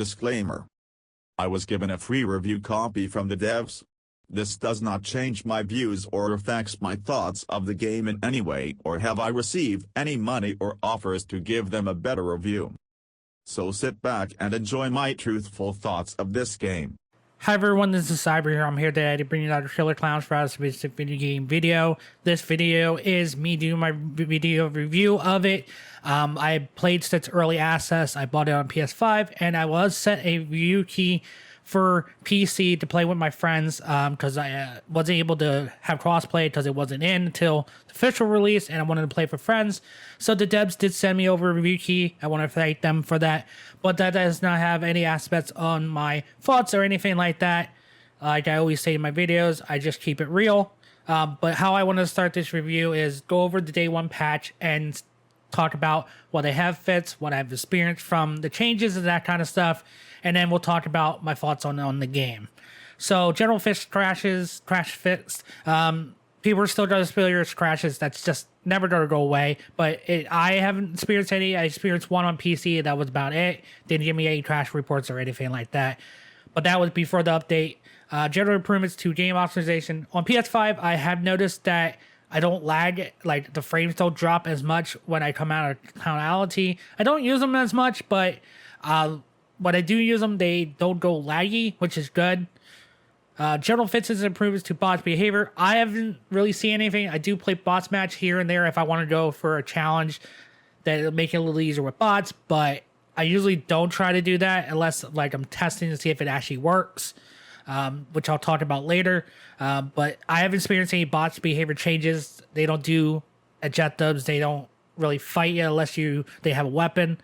Disclaimer. I was given a free review copy from the devs. This does not change my views or affects my thoughts of the game in any way, or have I received any money or offers to give them a better review. So sit back and enjoy my truthful thoughts of this game. Hi everyone, this is Cyber here. I'm here today to bring you another Killer Klowns for a specific video game video. This video is me doing my video review of it. I played since early access. I bought it on PS5 and I was sent a review key for PC to play with my friends because I wasn't able to have crossplay because it wasn't in until the official release and I wanted to play for friends. So the devs did send me over a review key. I want to thank them for that. But that does not have any aspects on my thoughts or anything like that. Like I always say in my videos, I just keep it real. But how I want to start this review is go over the day one patch and talk about what I have fixed, what I've experienced from the changes and that kind of stuff. And then we'll talk about my thoughts on the game. So general crash fixed. People are still going to experience crashes. That's just never going to go away. But I haven't experienced any. I experienced one on PC. That was about it. Didn't give me any crash reports or anything like that. But that was before the update. General improvements to game optimization. On PS5, I have noticed that I don't lag. Like the frames don't drop as much when I come out of clownality. I don't use them as much, but when I do use them, they don't go laggy, which is good. General fixes and improvements to bots behavior. I haven't really seen anything. I do play bots match here and there if I want to go for a challenge that'll make it a little easier with bots, but I usually don't try to do that unless like I'm testing to see if it actually works, which I'll talk about later. But I haven't experienced any bots behavior changes. They don't do ejectums. They don't really fight you unless they have a weapon.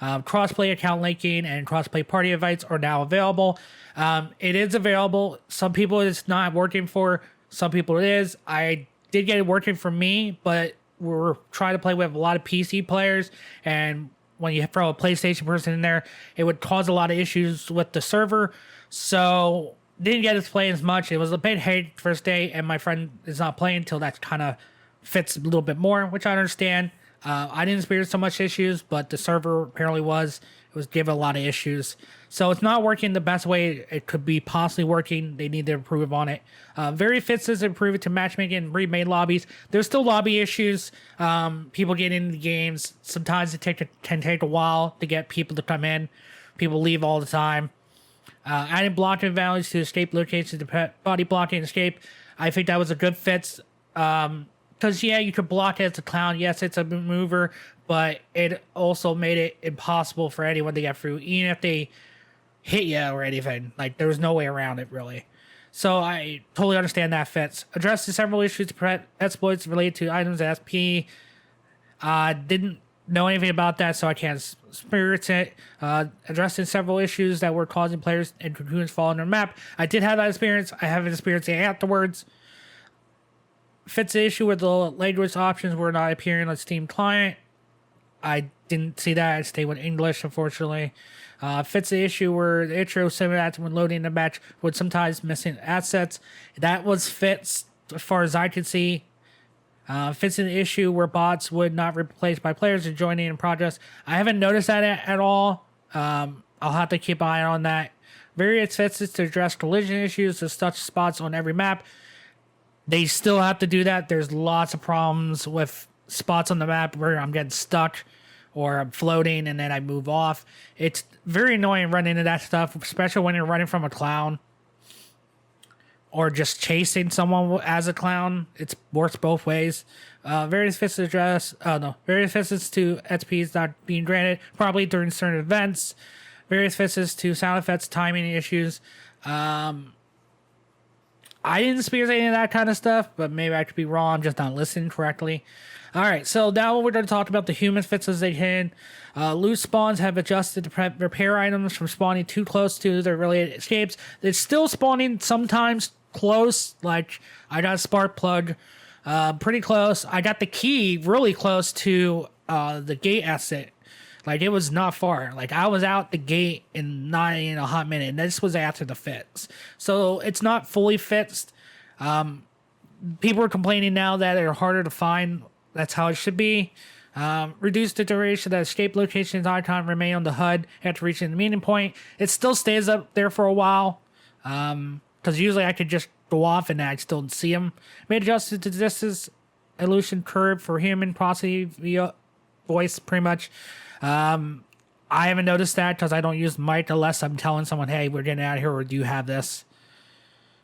Crossplay account linking and crossplay party invites are now available. It is available. Some people it's not working for. Some people it is. I did get it working for me, but we're trying to play with a lot of PC players, and when you throw a PlayStation person in there, it would cause a lot of issues with the server. So didn't get to play as much. It was a bit hate first day, and my friend is not playing until that kind of fits a little bit more, which I understand. I didn't experience so much issues, but the server apparently was given a lot of issues. So it's not working the best way it could be possibly working. They need to improve on it. Very fixes improve it to matchmaking and remade lobbies. There's still lobby issues. People get into the games. Sometimes it can take a while to get people to come in. People leave all the time. Adding blocking values to escape locations to body blocking and escape. I think that was a good fix. Because, yeah, you could block it as a clown. Yes, it's a mover, but it also made it impossible for anyone to get through, even if they hit you or anything. Like, there was no way around it, really. So I totally understand that fits. Addresses several issues to prevent exploits related to items as SP. Didn't know anything about that, so I can't experience it. Addressing several issues that were causing players and cocoons fall on their map. I did have that experience. I haven't experienced it afterwards. Fits the issue with the language options were not appearing on Steam client. I didn't see that. I stayed with English, unfortunately. Fits the issue where the intro cinematics when loading the match would sometimes missing assets. That was fixed as far as I could see. Fits the issue where bots would not replace by players and joining in progress. I haven't noticed that at all. I'll have to keep an eye on that. Various fixes to address collision issues to such spots on every map. They still have to do that. There's lots of problems with spots on the map where I'm getting stuck or I'm floating and then I move off. It's very annoying running into that stuff, especially when you're running from a clown or just chasing someone as a clown. It works both ways. Various fixes to SPs not being granted, probably during certain events. Various fixes to sound effects, timing issues. I didn't experience any of that kind of stuff, but maybe I could be wrong. I'm just not listening correctly. All right, so now we're going to talk about the human fixes they can. Loose spawns have adjusted to repair items from spawning too close to their related escapes. It's still spawning sometimes close, like I got a spark plug pretty close. I got the key really close to the gate exit. Like, it was not far. Like, I was out the gate in not in a hot minute, and this was after the fix. So, it's not fully fixed. People are complaining now that they're harder to find. That's how it should be. Reduce the duration that escape locations icon remain on the HUD after reaching the meeting point. It still stays up there for a while. Because usually I could just go off and I still don't see them. Made adjustments to distance illusion curve for human processing via voice, pretty much. I haven't noticed that because I don't use mic unless I'm telling someone, hey, we're getting out of here, or do you have this?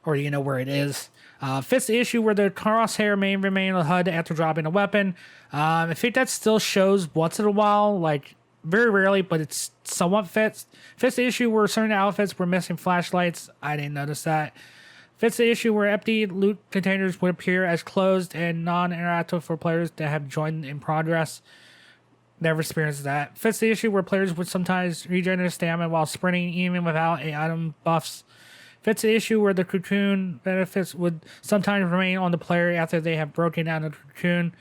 Or do you know where it is? Fits the issue where the crosshair may remain on the HUD after dropping a weapon. I think that still shows once in a while, like very rarely, but it's somewhat fits. Fits the issue where certain outfits were missing flashlights. I didn't notice that. Fits the issue where empty loot containers would appear as closed and non-interactive for players that have joined in progress. Never experienced that. Fits the issue where players would sometimes regenerate stamina while sprinting even without item buffs. Fits the issue where the cocoon benefits would sometimes remain on the player after they have broken out of the cocoon.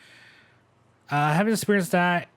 Haven't experienced that.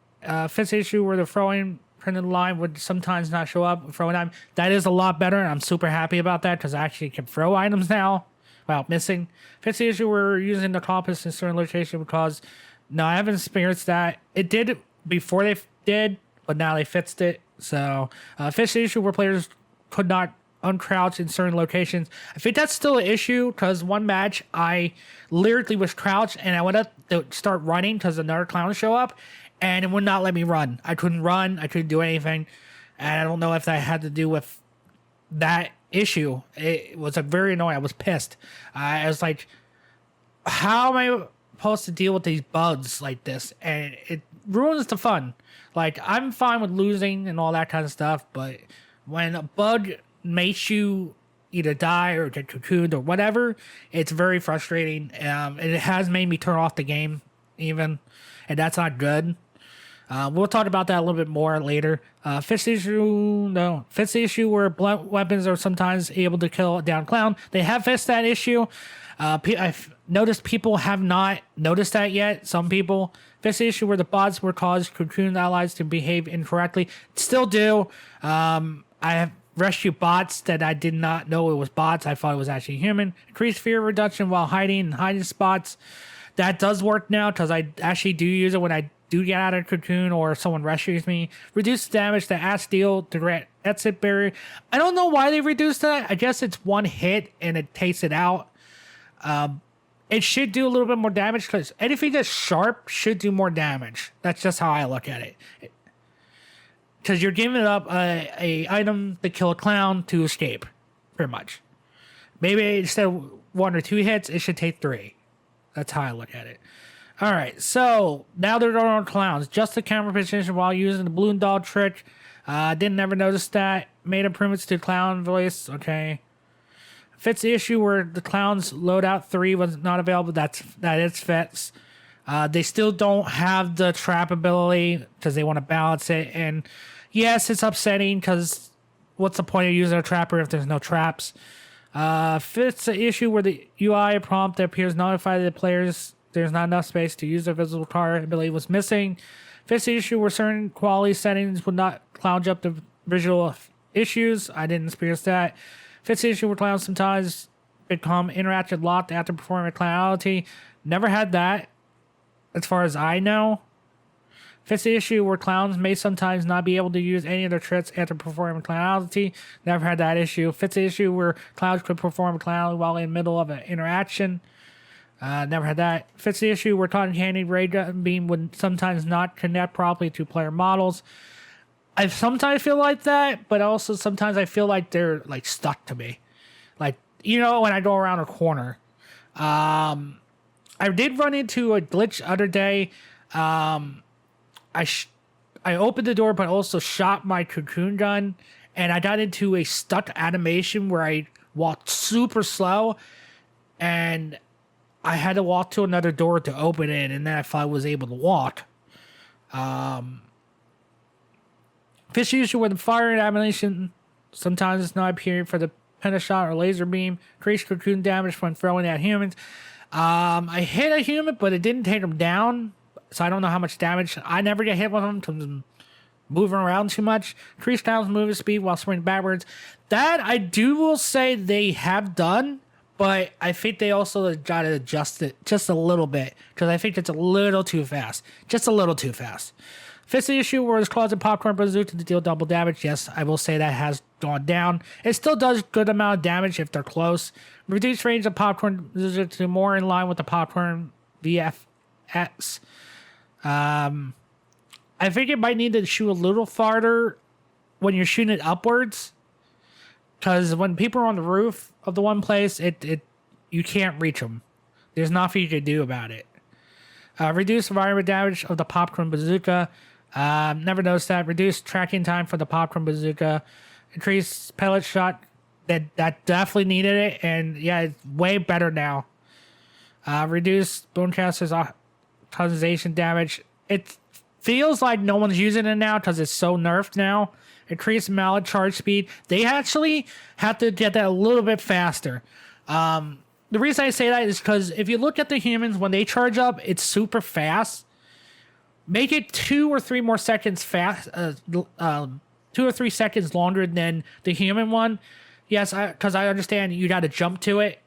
Fits the issue where the throwing printed line would sometimes not show up with throwing item. That is a lot better, and I'm super happy about that because I actually can throw items now without missing. Fits the issue where using the compass in certain location because no, I haven't experienced that. It did before they did, but now they fixed it. So, fits the issue where players could not uncrouch in certain locations. I think that's still an issue because one match I literally was crouched and I went up to start running because another clown show up and it would not let me run. I couldn't run. I couldn't do anything. And I don't know if that had to do with that issue. It was very annoying. I was pissed. I was like, how am I supposed to deal with these bugs like this? And it ruins the fun. Like, I'm fine with losing and all that kind of stuff, but when a bug makes you either die or get cocooned or whatever, it's very frustrating. And it has made me turn off the game even, and that's not good. We'll talk about that a little bit more later. Fits the issue where blunt weapons are sometimes able to kill a down clown. They have fixed that issue. I've noticed people have not noticed that yet. Some people. Fits the issue where the bots were caused cocoon allies to behave incorrectly. Still do. I have rescued bots that I did not know it was bots. I thought it was actually human. Increased fear reduction while hiding in hiding spots. That does work now because I actually do use it when I do get out of cocoon or someone rescues me. Reduce damage to ass deal to grant exit barrier. I don't know why they reduced that. I guess it's one hit and it takes it out. It should do a little bit more damage because anything that's sharp should do more damage. That's just how I look at it. Because you're giving up a item to kill a clown to escape, pretty much. Maybe instead of 1 or 2 hits, it should take 3. That's how I look at it. All right, so now they're on clowns. Just the camera position while using the balloon doll trick. Didn't ever notice that. Made improvements to clown voice. Okay. Fits the issue where the clown's loadout 3 was not available. That is fits. They still don't have the trap ability because they want to balance it. And yes, it's upsetting because what's the point of using a trapper if there's no traps? Fits the issue where the UI prompt that appears notify the players there's not enough space to use their visible card ability was missing. Fits the issue where certain quality settings would not cloud up the visual issues. I didn't experience that. Fits the issue where clowns sometimes become interactive locked after performing a clownality. Never had that, as far as I know. Fits the issue where clowns may sometimes not be able to use any of their tricks after performing clownality. Never had that issue. Fits the issue where clowns could perform a clownality while in the middle of an interaction. Never had that. Fits the issue where cotton candy ray gun beam would sometimes not connect properly to player models. I sometimes feel like that, but also sometimes I feel like they're like stuck to me. Like, you know, when I go around a corner. I did run into a glitch the other day. I opened the door, but also shot my cocoon gun, and I got into a stuck animation where I walked super slow, and I had to walk to another door to open it, and then I was able to walk. Fish issue with the fire and ammunition sometimes it's not appearing for the pentashot or laser beam. Increased cocoon damage when throwing at humans. I hit a human, but it didn't take him down, so I don't know how much damage. I never get hit with him because I'm moving around too much. Increased clown's movement speed while sprinting backwards. That I will say they have done, but I think they also got to adjust it just a little bit because I think it's a little too fast. Just a little too fast. Fix the issue where it's causing popcorn bazooka to deal double damage. Yes, I will say that has gone down. It still does good amount of damage if they're close. Reduce range of popcorn bazooka to more in line with the popcorn VFX. I think it might need to shoot a little farther when you're shooting it upwards. Because when people are on the roof of the one place, you can't reach them. There's nothing you can do about it. Reduce environment damage of the popcorn bazooka. Never noticed that. Reduce tracking time for the popcorn bazooka. Increase pellet shot. That definitely needed it. And yeah, it's way better now. Reduce Bonecaster's causation damage. It feels like no one's using it now because it's so nerfed now. Increase mallet charge speed. They actually have to get that a little bit faster. The reason I say that is because if you look at the humans, when they charge up, it's super fast. Make it 2 or 3 more seconds fast. 2 or 3 seconds longer than the human one. Yes, because I understand you got to jump to it.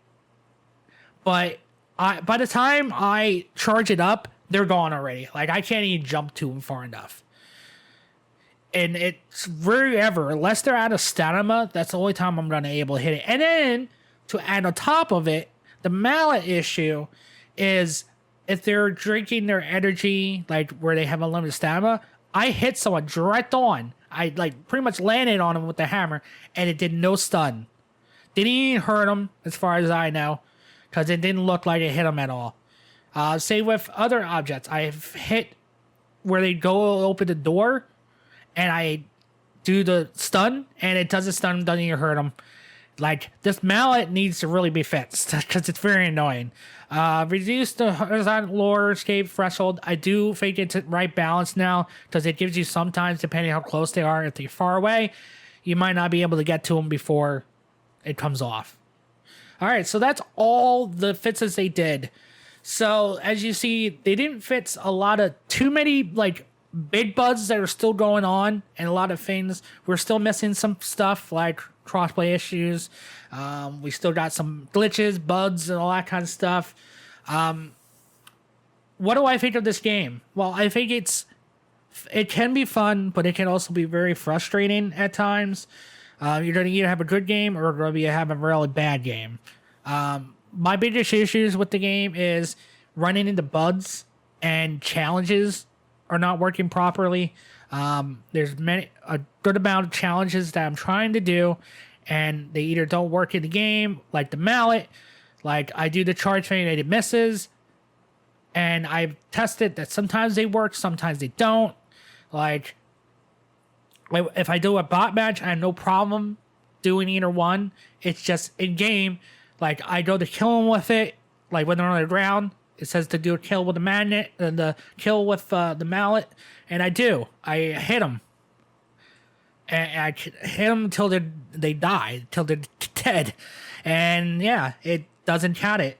But by the time I charge it up, they're gone already. Like, I can't even jump to them far enough. And it's rare ever, unless they're out of stamina, that's the only time I'm going to be able to hit it. And then, to add on top of it, the mallet issue is if they're drinking their energy, like where they have unlimited stamina, I hit someone direct on. I like pretty much landed on them with the hammer, and it did no stun. Didn't even hurt them, as far as I know, because it didn't look like it hit them at all. Same with other objects. I've hit where they go open the door, and I do the stun, and it doesn't stun them, doesn't even hurt them. Like, this mallet needs to really be fixed, because it's very annoying. Reduce the horizontal lower escape threshold. I do think it's the right balance now, because it gives you sometimes, depending how close they are, if they're far away, you might not be able to get to them before it comes off. Alright, so that's all the fixes they did. So, as you see, they didn't fix a lot of too many, like, big bugs that are still going on, and a lot of things. We're still missing some stuff, like crossplay issues. We still got some glitches, bugs, and all that kind of stuff. What do I think of this game? Well, I think it can be fun, but it can also be very frustrating at times. You're going to either have a good game or going to have a really bad game. My biggest issues with the game is running into bugs and challenges are not working properly. There's a good amount of challenges that I'm trying to do, and they either don't work in the game, like the mallet, like I do the charge thing and it misses, and I've tested that sometimes they work, sometimes they don't. Like, if I do a bot match, I have no problem doing either one. It's just in game, like I go to kill them with it, like when they're on the ground, it says to do a kill with the magnet and the kill with the mallet, and I do. I hit them, and I hit them until they die, until they're dead, and yeah, it doesn't count it.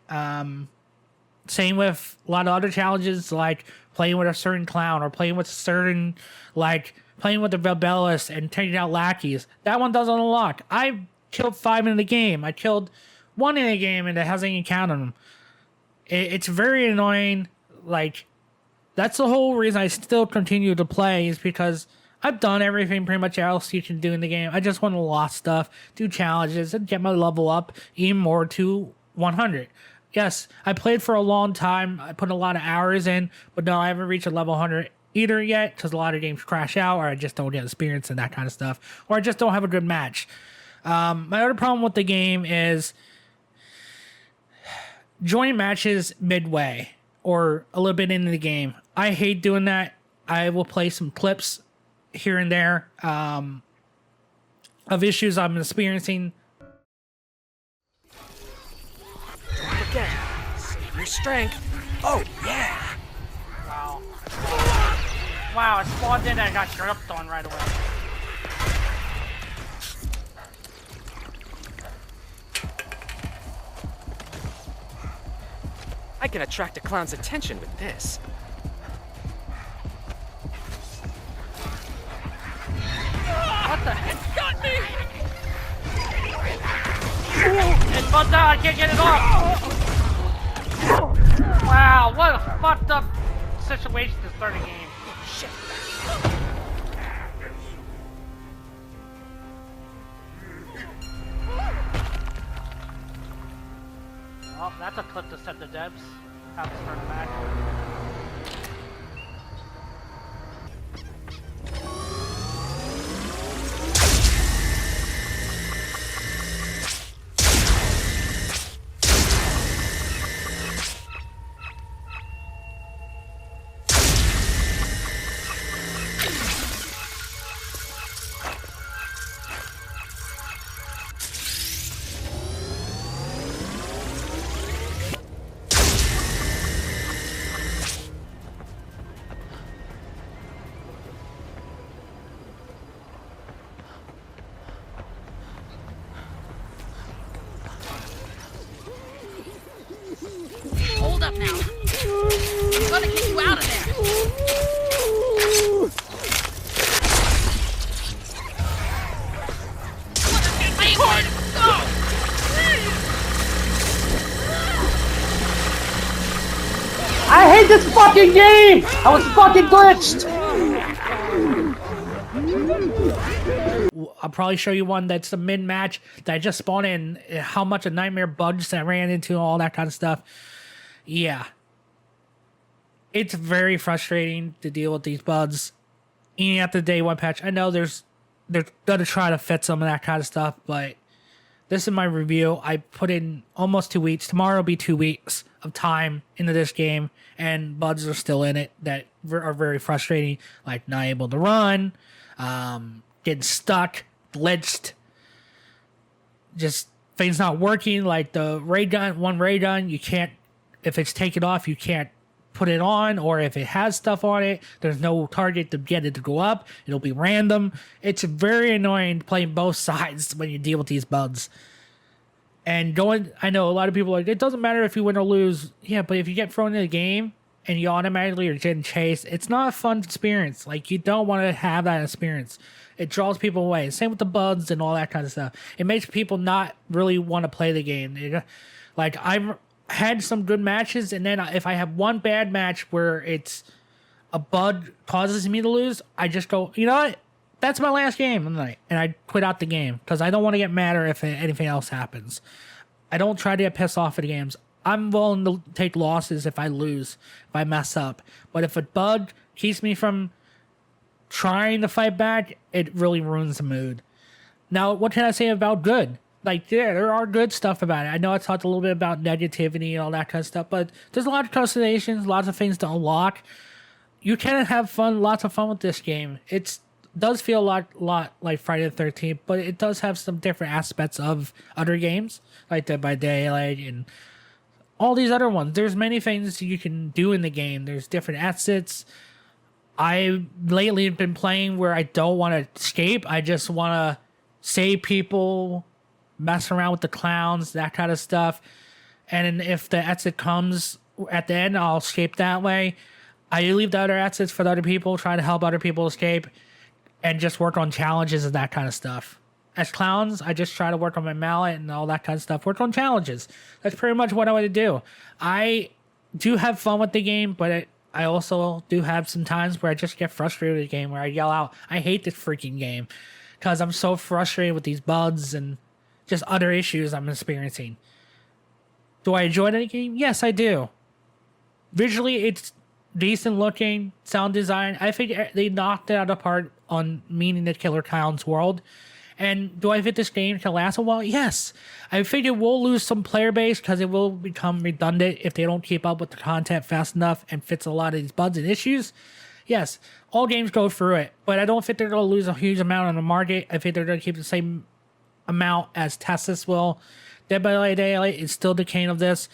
Same with a lot of other challenges, like playing with a certain clown or playing with certain, like playing with the rebellious and taking out lackeys. That one doesn't unlock. I killed 5 in the game. I killed 1 in the game, and it hasn't even counted them. It's very annoying. Like, that's the whole reason I still continue to play, is because I've done everything pretty much else you can do in the game. I just want to lost stuff, do challenges, and get my level up even more to 100. Yes, I played for a long time. I put a lot of hours in, but no, I haven't reached a level 100 either yet, because a lot of games crash out, or I just don't get experience and that kind of stuff, or I just don't have a good match. My other problem with the game is joining matches midway or a little bit into the game. I hate doing that. I will play some clips here and there of issues I'm experiencing. Don't forget, save your strength. Oh, yeah. Wow. Wow, I spawned in and I got dropped on right away. I can attract a clown's attention with this. What the heck? Got me! And But now I can't get it off! Wow, what a fucked up situation to start a game. Shit. Well, that's a clip to set the devs. How to start a match. Hold up now. I'm gonna get you out of there. Wait, go! I hate this fucking game! I was fucking glitched! I'll probably show you one that's a mid-match that I just spawned in, how much of nightmare bugs that I ran into, all that kind of stuff. Yeah. It's very frustrating to deal with these bugs. Even after day one patch, I know they're gonna try to fix some of that kind of stuff, but this is my review. I put in almost 2 weeks. Tomorrow will be 2 weeks of time into this game, and bugs are still in it that are very frustrating, like not able to run, getting stuck, glitched, just things not working, like the ray gun, you can't, if it's taken off, you can't put it on, or if it has stuff on it, there's no target to get it to go up. It'll be random. It's very annoying playing both sides when you deal with these bugs. And I know a lot of people are like, it doesn't matter if you win or lose. Yeah, but if you get thrown in the game and you automatically are getting chased, it's not a fun experience. Like, you don't want to have that experience. It draws people away. Same with the bugs and all that kind of stuff. It makes people not really want to play the game. Like, I've had some good matches, and then if I have one bad match where it's a bug causes me to lose, I just go, you know what? That's my last game of the night, and I quit out the game because I don't want to get madder if anything else happens. I don't try to get pissed off at the games. I'm willing to take losses if I lose, if I mess up. But if a bug keeps me from trying to fight back, it really ruins the mood. Now, what can I say about good? Like, yeah, there are good stuff about it. I know I talked a little bit about negativity and all that kind of stuff, but there's a lot of customizations, lots of things to unlock. You can have fun, lots of fun with this game. It does feel a lot like Friday the 13th, but it does have some different aspects of other games, like Dead by Daylight and all these other ones. There's many things you can do in the game. There's different assets. I lately have been playing where I don't want to escape. I just want to save people, mess around with the clowns, that kind of stuff. And if the exit comes at the end, I'll escape that way. I leave the other exits for the other people, try to help other people escape, and just work on challenges and that kind of stuff. As clowns, I just try to work on my mallet and all that kind of stuff. Work on challenges. That's pretty much what I want to do. I do have fun with the game, but I also do have some times where I just get frustrated with the game, where I yell out, I hate this freaking game, because I'm so frustrated with these bugs and just other issues I'm experiencing. Do I enjoy the game? Yes, I do. Visually, it's decent looking. Sound design, I think they knocked it out of the park on meaning the Killer Klowns world. And do I think this game can last a while? Yes. I think it will lose some player base because it will become redundant if they don't keep up with the content fast enough and fix a lot of these bugs and issues. Yes, all games go through it, but I don't think they're going to lose a huge amount on the market. I think they're going to keep the same amount as Texas will. Dead by Daylight is still the king of this.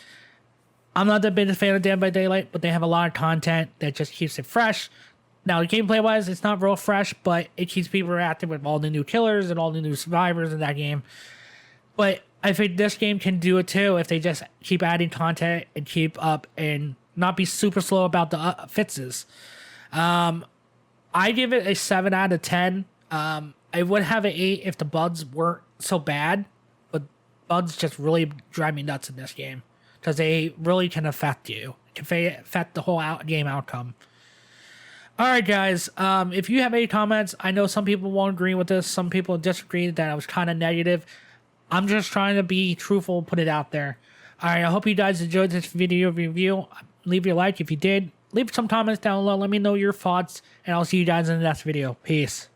I'm not the biggest fan of Dead by Daylight, but they have a lot of content that just keeps it fresh. Now, gameplay-wise, it's not real fresh, but it keeps people interacting with all the new killers and all the new survivors in that game. But I think this game can do it too if they just keep adding content and keep up and not be super slow about the fixes. I give it a 7 out of 10. I would have an 8 if the bugs weren't so bad, but bugs just really drive me nuts in this game because they really can affect you. Can affect the whole game outcome. All right, guys. If you have any comments, I know some people won't agree with this. Some people disagree that I was kind of negative. I'm just trying to be truthful, put it out there. All right, I hope you guys enjoyed this video review. Leave your like if you did. Leave some comments down below. Let me know your thoughts, and I'll see you guys in the next video. Peace.